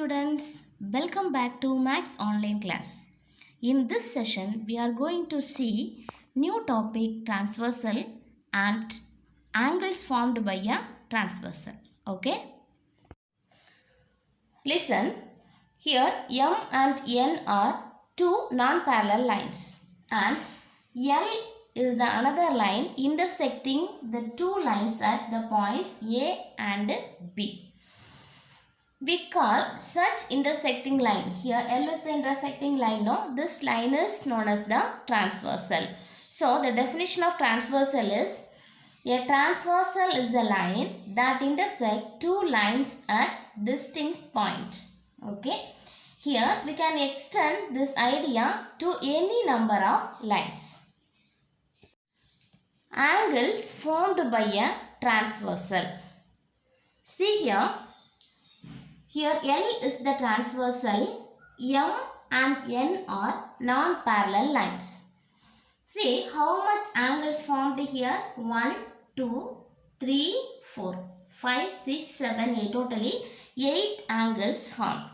students, welcome back to Max online class. In this session, we are going to see new topic transversal and angles formed by a transversal. Okay? Listen, here M and N are two non-parallel lines and L is the another line intersecting the two lines at the points A and B. We call such intersecting line, here L is the intersecting line, no? This line is known as the transversal. So, the definition of transversal is, a transversal is a line that intersect two lines at distinct point. Okay. Here, we can extend this idea to any number of lines. Angles formed by a transversal. See here. Here L is the transversal, M and N are non-parallel lines. See how much angles formed here? 1, 2, 3, 4, 5, 6, 7, 8. Totally 8 angles formed.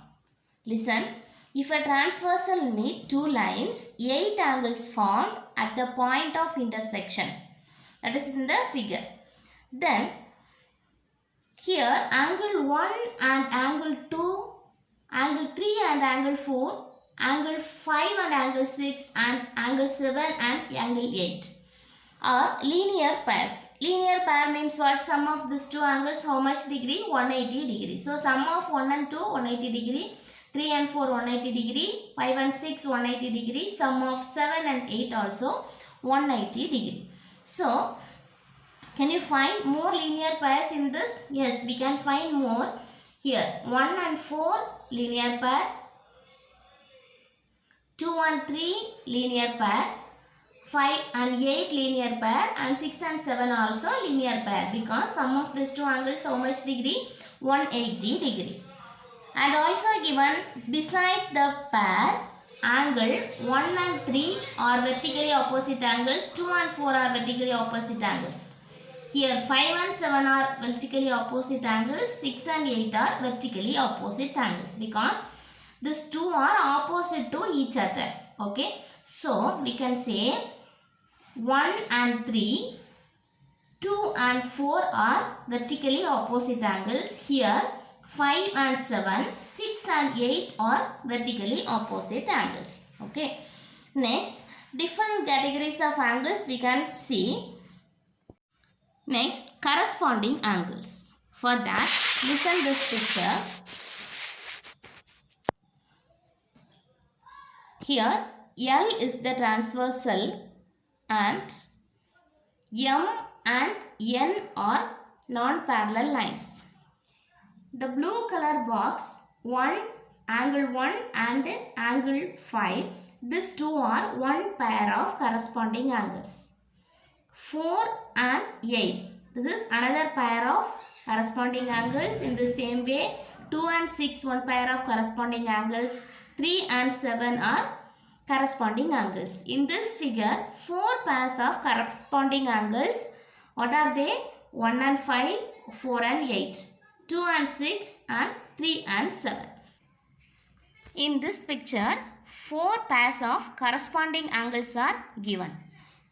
Listen, if a transversal meet two lines, 8 angles formed at the point of intersection. That is in the figure. Then here angle 1 and angle 2, angle 3 and angle 4, angle 5 and angle 6 and angle 7 and angle 8 are linear pairs. Linear pair means what? Sum of these two angles how much degree? 180 degree. So sum of 1 and 2 180 degree, 3 and 4 180 degree, 5 and 6 180 degree, sum of 7 and 8 also 180 degree. So can you find more linear pairs in this? Yes, we can find more. Here 1 and 4 linear pair, 2 and 3 linear pair, 5 and 8 linear pair, and 6 and 7 also linear pair, because sum of these two angles how much degree? 180 degree. And also given besides the pair, angle 1 and 3 are vertically opposite angles, 2 and 4 are vertically opposite angles. Here 5 and 7 are vertically opposite angles, 6 and 8 are vertically opposite angles, because these two are opposite to each other. Okay. So we can say 1 and 3, 2 and 4 are vertically opposite angles. Here 5 and 7, 6 and 8 are vertically opposite angles. Okay. Next, different categories of angles we can see. Next, corresponding angles. For that, listen this picture. Here, L is the transversal and M and N are non-parallel lines. The blue color box, angle 1 and angle 5, these two are one pair of corresponding angles. 4 and 8. This is another pair of corresponding angles. In the same way, 2 and 6 one pair of corresponding angles. 3 and 7 are corresponding angles. In this figure, 4 pairs of corresponding angles. What are they? 1 and 5, 4 and 8. 2 and 6 and 3 and 7. In this picture, 4 pairs of corresponding angles are given.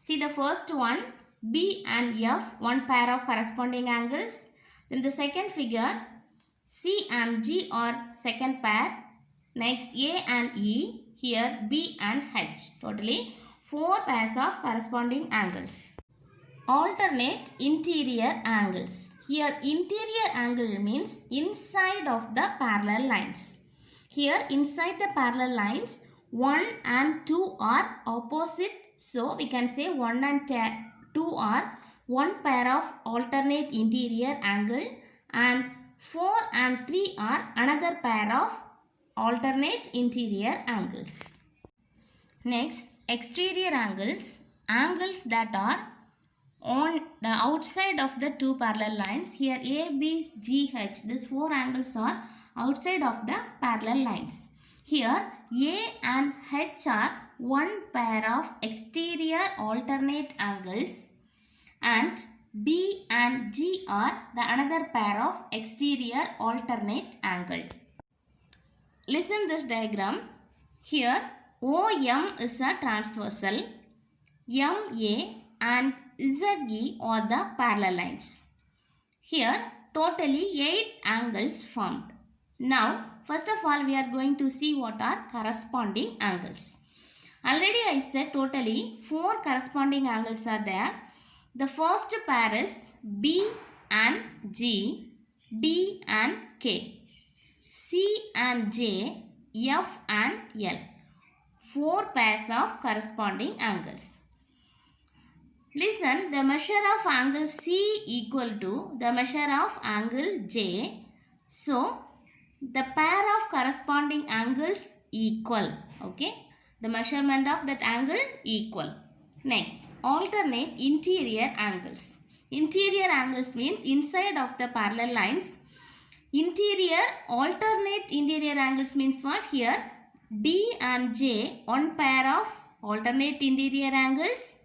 See the first one, B and F, one pair of corresponding angles. Then the second figure, C and G are second pair. Next A and E, here B and H. Totally 4 pairs of corresponding angles. Alternate interior angles. Here interior angle means inside of the parallel lines. Here inside the parallel lines, 1 and 2 are opposite. So we can say 1 and 2 are one pair of alternate interior angle, and 4 and 3 are another pair of alternate interior angles. Next, exterior angles. Angles that are on the outside of the two parallel lines. Here A, B, G, H. These 4 angles are outside of the parallel lines. Here A and H are one pair of exterior alternate angles, and B and G are the another pair of exterior alternate angle. listen this diagram. Here OM is a transversal, MA and ZE are the parallel lines. Here totally 8 angles formed. Now first of all we are going to see what are corresponding angles. Already I said totally 4 corresponding angles are there. The first pair is B and G, D and K, C and J, F and L. 4 pairs of corresponding angles. Listen, the measure of angle C equal to the measure of angle J. So, the pair of corresponding angles equal. Okay. The measurement of that angle equal. Next, alternate interior angles. Interior angles means inside of the parallel lines. Interior, alternate interior angles means what? Here, D and J, one pair of alternate interior angles.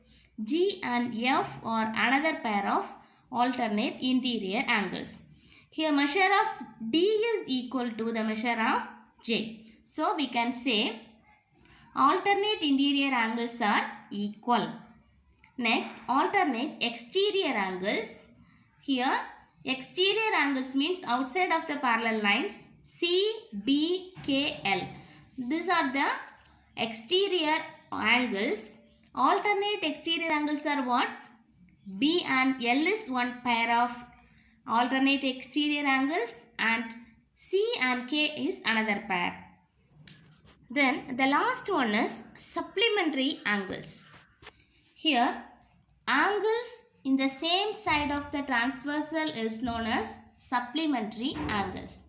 G and F are another pair of alternate interior angles. Here measure of D is equal to the measure of J. So we can say alternate interior angles are equal. Next, alternate exterior angles. Here exterior angles means outside of the parallel lines C, B, K, L. These are the exterior angles. Alternate exterior angles are what? B and L is one pair of alternate exterior angles and C and K is another pair. Then the last one is supplementary angles. Here angles in the same side of the transversal is known as supplementary angles.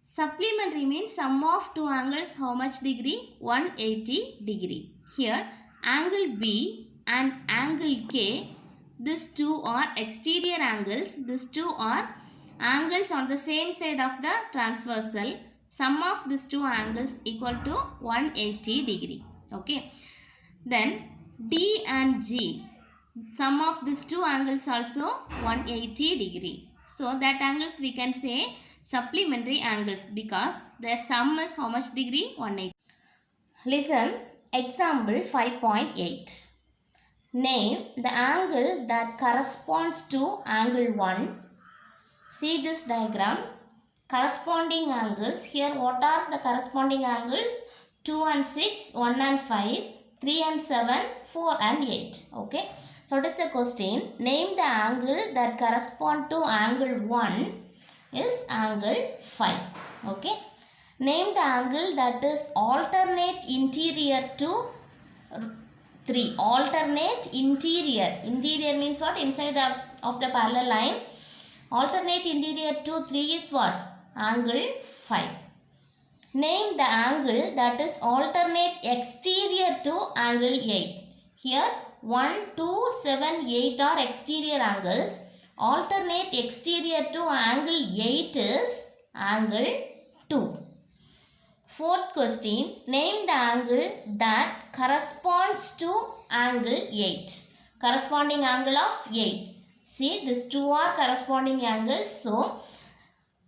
Supplementary means sum of 2 angles how much degree? 180 degree. Here angle B and angle K, these two are exterior angles. These two are angles on the same side of the transversal. Sum of these 2 angles equal to 180 degree. Okay. Then D and G, sum of these 2 angles also 180 degree. So that angles we can say supplementary angles because their sum is how much degree? 180. Listen, example 5.8. Name the angle that corresponds to angle 1. See this diagram. Corresponding angles. Here what are the corresponding angles? 2 and 6, 1 and 5, 3 and 7, 4 and 8. Okay. So what is the question? Name the angle that correspond to angle 1 is angle 5. Okay. Name the angle that is alternate interior to 3. Alternate interior. Interior means what? Inside of the parallel line. Alternate interior to 3 is what? Angle 5. Name the angle that is alternate exterior to angle 8. Here 1, 2, 7, 8 are exterior angles. Alternate exterior to angle 8 is angle 2. Fourth question, name the angle that corresponds to angle 8. Corresponding angle of 8. See, these 2 are corresponding angles. So,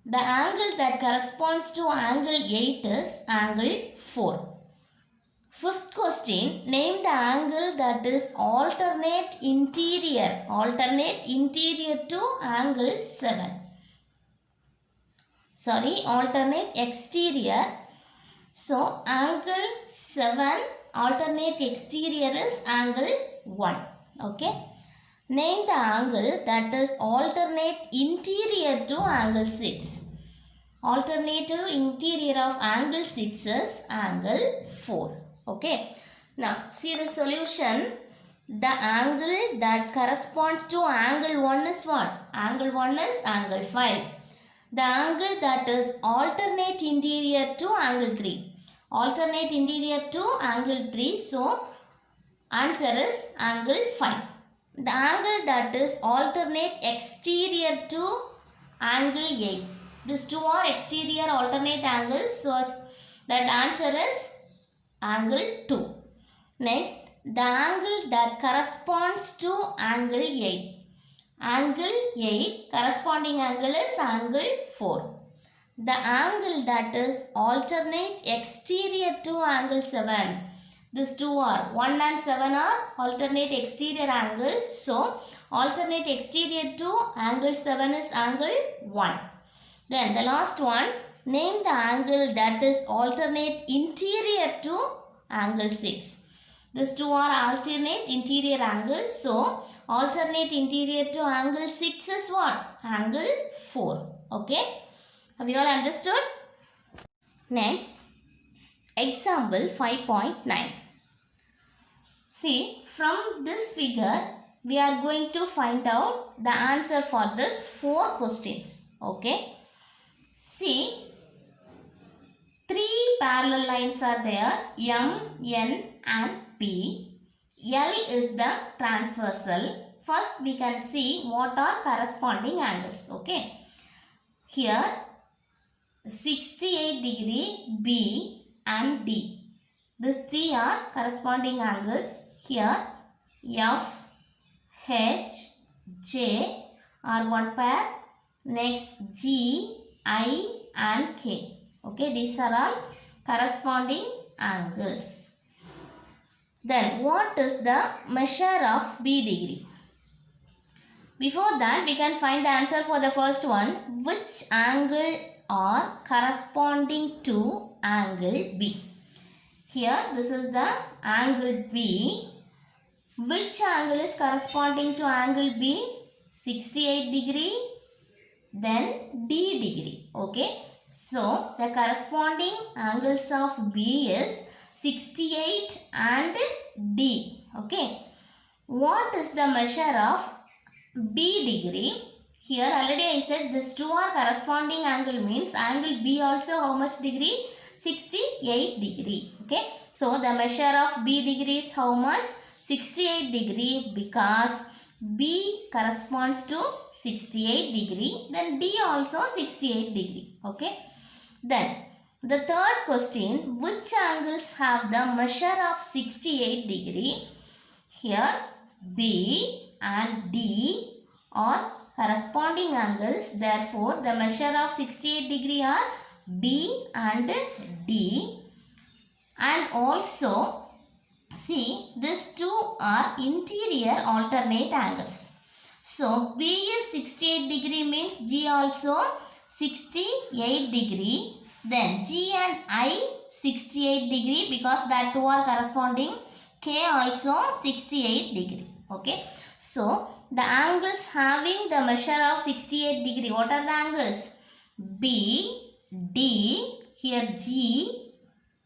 the angle that corresponds to angle 8 is angle 4. Fifth question, name the angle that is alternate interior to angle 7. Sorry, alternate exterior. So, angle 7, alternate exterior is angle 1. Okay. Name the angle that is alternate interior to angle 6. Alternative interior of angle 6 is angle 4. Okay. Now, see the solution. The angle that corresponds to angle 1 is what? Angle 1 is angle 5. The angle that is alternate interior to angle 3. Alternate interior to angle 3. So, answer is angle 5. The angle that is alternate exterior to angle 8. These 2 are exterior alternate angles. So, that answer is angle 2. Next, the angle that corresponds to angle 8. Angle 8 corresponding angle is angle 4. the angle that is alternate exterior to angle 7. These two are 1 and 7 are alternate exterior angles. So, alternate exterior to angle 7 is angle 1. Then the last one, name the angle that is alternate interior to angle 6. These two are alternate interior angles. So, alternate interior to angle 6 is what? Angle 4. Okay. Have you all understood? Next, example 5.9. See, from this figure, we are going to find out the answer for this 4 questions. Okay. See, 3 parallel lines are there, M, N and P. L is the transversal. First, we can see what are corresponding angles. Okay. Here, 68 degree B and D. These 3 are corresponding angles. Here F, H, J are one pair. Next G, I and K. Okay, these are all corresponding angles. Then what is the measure of B degree? Before that, we can find the answer for the first one. Which angle are corresponding to angle B? Here, this is the angle B. Which angle is corresponding to angle B? 68 degree, then D degree. Okay. So, the corresponding angles of B is 68 and D. Okay. What is the measure of B degree? Here already I said these two are corresponding angle means angle B also how much degree? 68 degree. Okay. So, the measure of B degree is how much? 68 degree, because B corresponds to 68 degree, then D also 68 degree. Okay. Then the third question, which angles have the measure of 68 degree? Here B and D are corresponding angles. Therefore, the measure of 68 degree are B and D. And also, see, these two are interior alternate angles. So, B is 68 degree means G also 68 degree. Then G and I 68 degree because that two are corresponding. K also 68 degree. Okay. So, the angles having the measure of 68 degree. What are the angles? B, D, here G,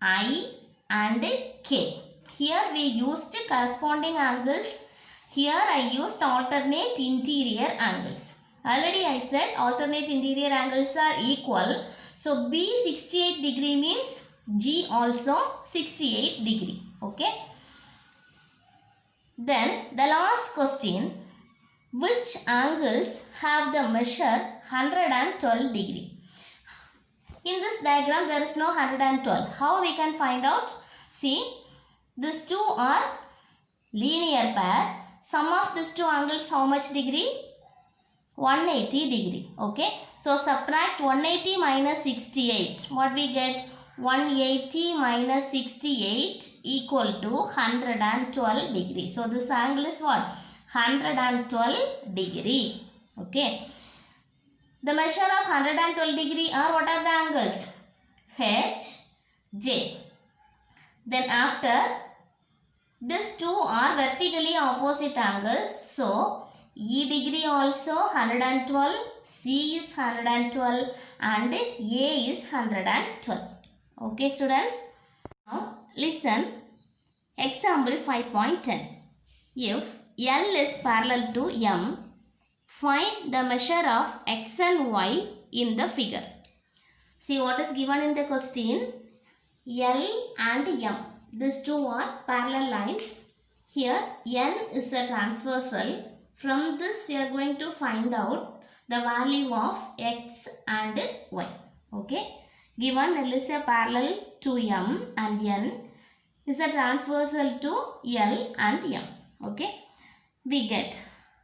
I and K. Here we used corresponding angles. Here I used alternate interior angles. Already I said alternate interior angles are equal. So B 68 degree means G also 68 degree. Okay. Then the last question. Which angles have the measure 112 degree? In this diagram there is no 112. How we can find out? See, these two are linear pair. Sum of these two angles how much degree? 180 degree. Okay. So subtract 180 minus 68. What we get? 180 minus 68 equal to 112 degree. So this angle is what? 112 degree. Okay. The measure of 112 degree are what are the angles? H, J. Then after, these two are vertically opposite angles. So, E degree also 112, C is 112 and A is 112. Okay students. Now listen. Example 5.10. If L is parallel to M, find the measure of X and Y in the figure. See what is given in the question. L and M. These two are parallel lines. Here N is a transversal. From this we are going to find out the value of X and Y. Okay. Given L is a parallel to M and N is a transversal to L and M. Okay. We get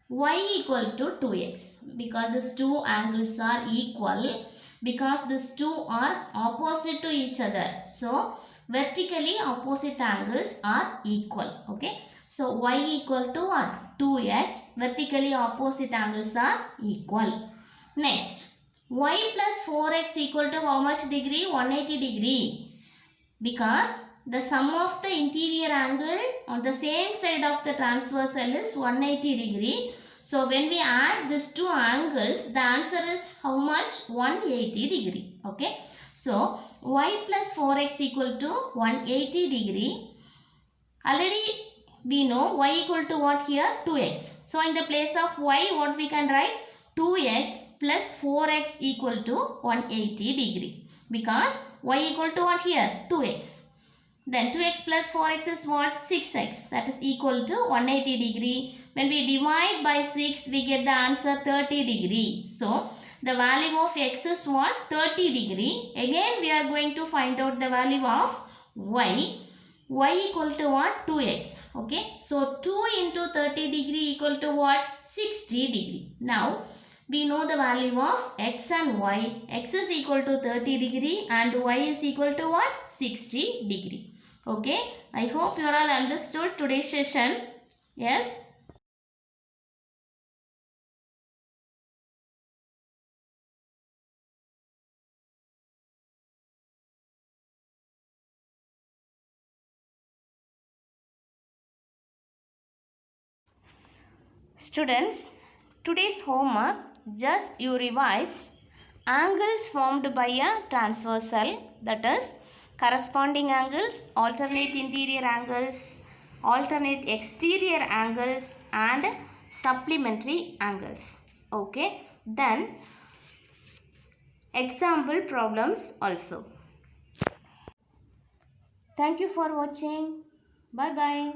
Y equal to 2x because these two angles are equal. because these two are opposite to each other. So vertically opposite angles are equal. Okay. So y equal to what? 2x. Vertically opposite angles are equal. Next, y plus 4x equal to how much degree? 180 degree. Because the sum of the interior angle on the same side of the transversal is 180 degree. So when we add these two angles, the answer is how much? 180 degree. Okay. So y plus 4x equal to 180 degree. Already we know y equal to what here? 2x. So in the place of y, what we can write? 2x plus 4x equal to 180 degree. Because y equal to what here? 2x. Then 2x plus 4x is what? 6x. That is equal to 180 degree. When we divide by 6, we get the answer 30 degree. So, the value of x is what? 30 degree. Again, we are going to find out the value of y. Y equal to what? 2x. Okay. So, 2 into 30 degree equal to what? 60 degree. Now, we know the value of x and y. X is equal to 30 degree and y is equal to what? 60 degree. Okay. I hope you all understood today's session. Yes. Students, today's homework, just you revise angles formed by a transversal, that is corresponding angles, alternate interior angles, alternate exterior angles and supplementary angles. Okay. Then example problems also. Thank you for watching. Bye bye.